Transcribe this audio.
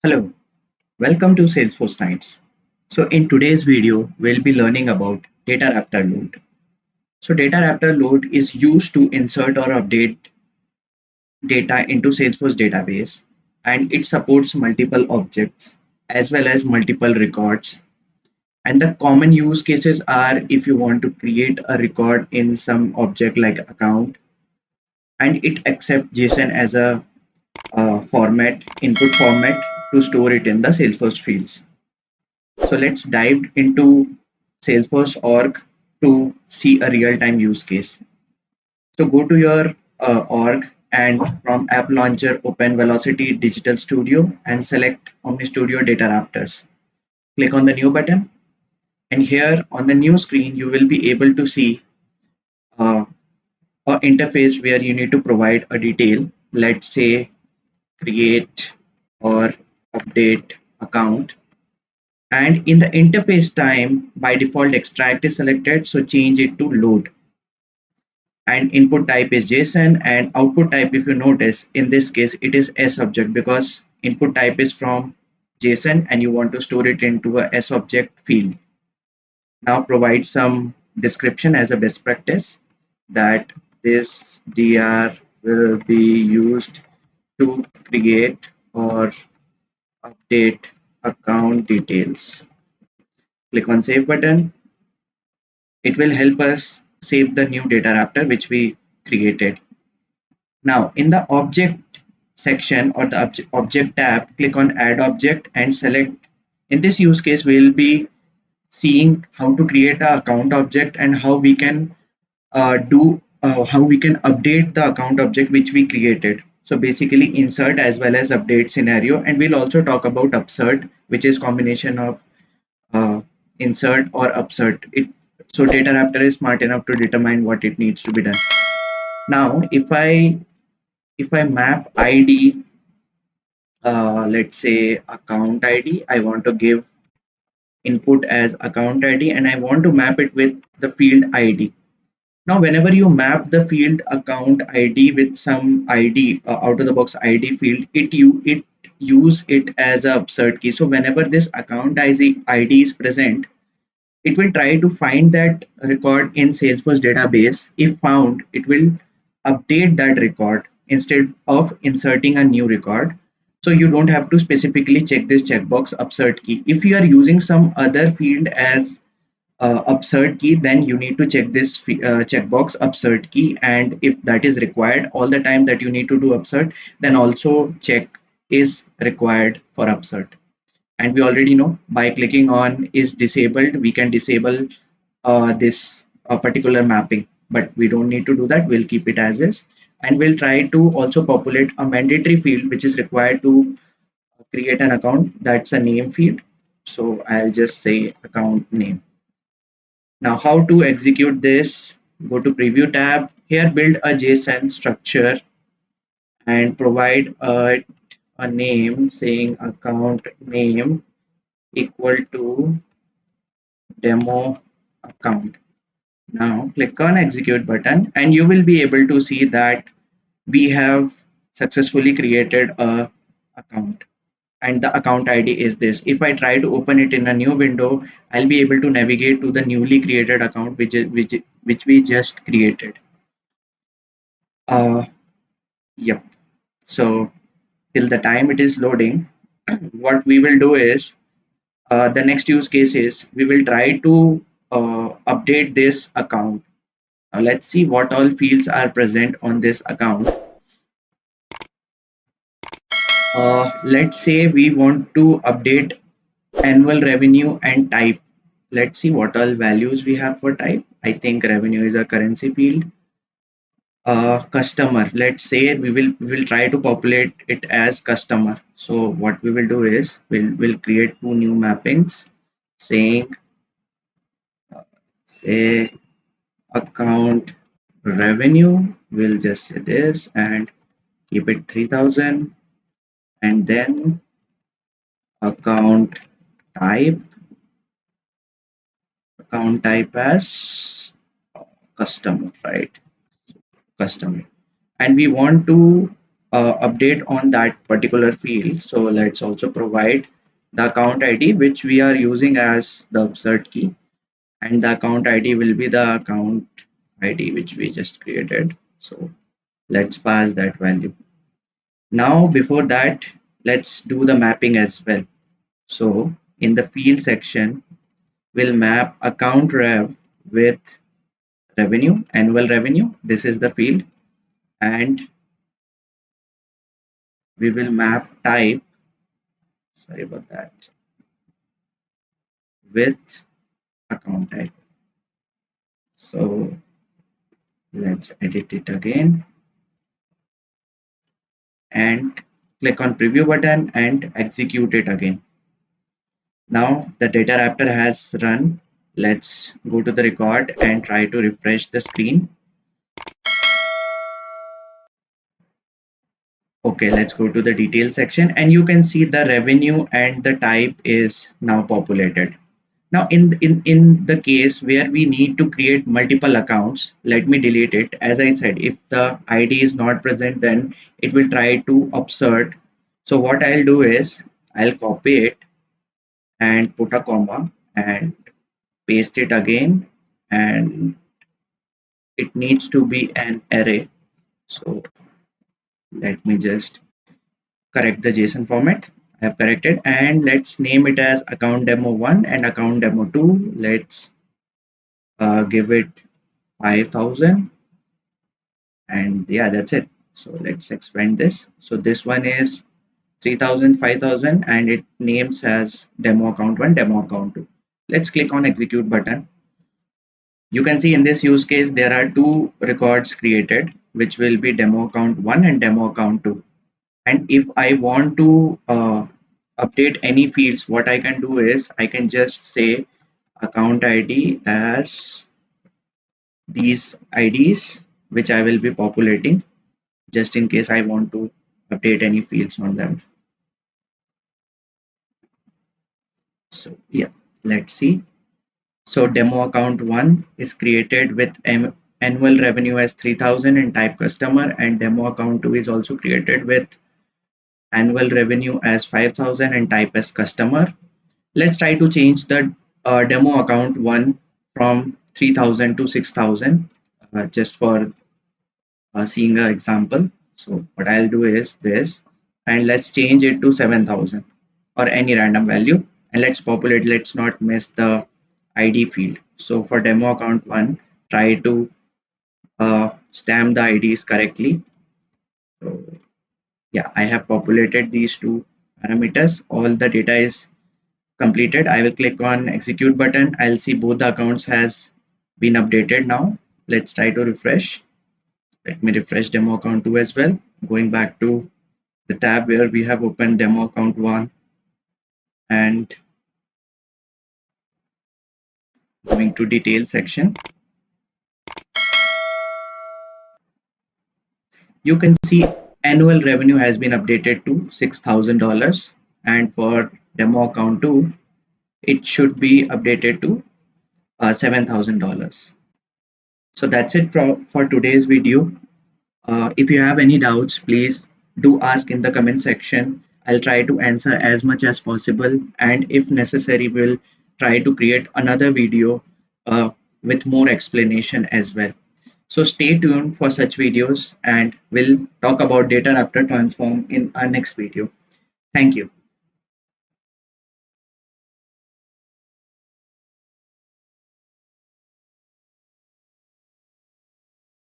Hello, welcome to Salesforce Nights. So in today's video, we'll be learning about DataRaptor Load. So DataRaptor Load is used to insert or update data into Salesforce database, and it supports multiple objects as well as multiple records. And the common use cases are if you want to create a record in some object like account, and it accepts JSON as a input format to store it in the Salesforce fields. So let's dive into Salesforce org to see a real-time use case. So go to your org and from App Launcher, open Velocity Digital Studio and select OmniStudio DataRaptors. Click on the new button, and here on the new screen, you will be able to see uh, a interface where you need to provide a detail. Let's say create or update account. And in the interface time, by default, extract is selected, so change it to load. And input type is JSON, and output type, if you notice, in this case, it is S object because input type is from JSON and you want to store it into a S object field. Now provide some description as a best practice that this DR will be used to create or update account details. Click on save button. It will help us save the new data raptor which we created. Now in the object section or the object tab, click on add object and select. In this use case, we will be seeing how to create an account object and how we can how we can update the account object which we created. So basically insert as well as update scenario, and we'll also talk about upsert, which is combination of uh, insert or upsert it. So DataRaptor is smart enough to determine what it needs to be done. Now if I map ID, let's say account ID, I want to give input as account ID and I want to map it with the field ID. Now whenever you map the field account ID with some ID, out of the box ID field, it use it as a upsert key. So whenever this account ID is present, it will try to find that record in Salesforce database. If found, it will update that record instead of inserting a new record. So you don't have to specifically check this checkbox upsert key. If you are using some other field as upsert key, then you need to check this checkbox upsert key, and if that is required all the time that you need to do upsert, then also check is required for upsert. And we already know by clicking on is disabled, we can disable this particular mapping, but we don't need to do that. We'll keep it as is, and we'll try to also populate a mandatory field which is required to create an account. That's a name field, so I'll just say account name. Now how to execute this? Go to preview tab. Here build a JSON structure and provide a name saying account name equal to demo account. Now click on execute button and you will be able to see that we have successfully created a account, and the account ID is this. If I try to open it in a new window, I'll be able to navigate to the newly created account which we just created. Uh, yep. So till the time it is loading, what we will do is the next use case is we will try to update this account. Now let's see what all fields are present on this account. Let's say we want to update annual revenue and type. Let's see what all values we have for type. I think revenue is a currency field. Customer, let's say we will try to populate it as customer. So what we will do is we'll create two new mappings saying say account revenue, we'll just say this and keep it 3000, and then account type as customer, right? Customer. And we want to update on that particular field. So let's also provide the account ID which we are using as the insert key, and the account ID will be the account ID which we just created. So let's pass that value. Now before that, let's do the mapping as well. So in the field section, we'll map account rev with revenue, annual revenue. This is the field, and we will map type, sorry about that, with account type. So let's edit it again and click on preview button and execute it again. Now the DataRaptor has run. Let's go to the record and try to refresh the screen. Okay, let's go to the detail section, and you can see the revenue and the type is now populated. Now in the case where we need to create multiple accounts, let me delete it. As I said, if the ID is not present, then it will try to upsert. So what I'll do is I'll copy it and put a comma and paste it again, and it needs to be an array. So let me just correct the JSON format. I have corrected, and let's name it as account demo 1 and account demo 2. Let's give it 5,000, and yeah, that's it. So let's expand this. So this one is 3,000, 5,000, and it names as demo account 1, demo account 2. Let's click on execute button. You can see in this use case there are two records created, which will be demo account 1 and demo account 2. And if I want to update any fields, what I can do is I can just say account ID as these IDs which I will be populating just in case I want to update any fields on them. So yeah, let's see. So demo account 1 is created with annual revenue as 3,000 and type customer, and demo account 2 is also created with annual revenue as 5,000 and type as customer. Let's try to change the demo account 1 from 3,000 to 6,000 just for seeing an example. So what I'll do is this, and let's change it to 7,000 or any random value, and let's populate. Let's not miss the ID field. So for demo account 1, try to stamp the IDs correctly. So yeah, I have populated these two parameters. All the data is completed. I will click on execute button. I'll see both the accounts has been updated now. Let's try to refresh. Let me refresh demo account 2 as well. Going back to the tab where we have opened demo account 1 and going to detail section. You can see annual revenue has been updated to $6,000, and for demo account 2 it should be updated to $7,000. So that's it for today's video. If you have any doubts, please do ask in the comment section. I'll try to answer as much as possible, and if necessary, we'll try to create another video with more explanation as well. So stay tuned for such videos, and we'll talk about DataRaptor Transform in our next video. Thank you.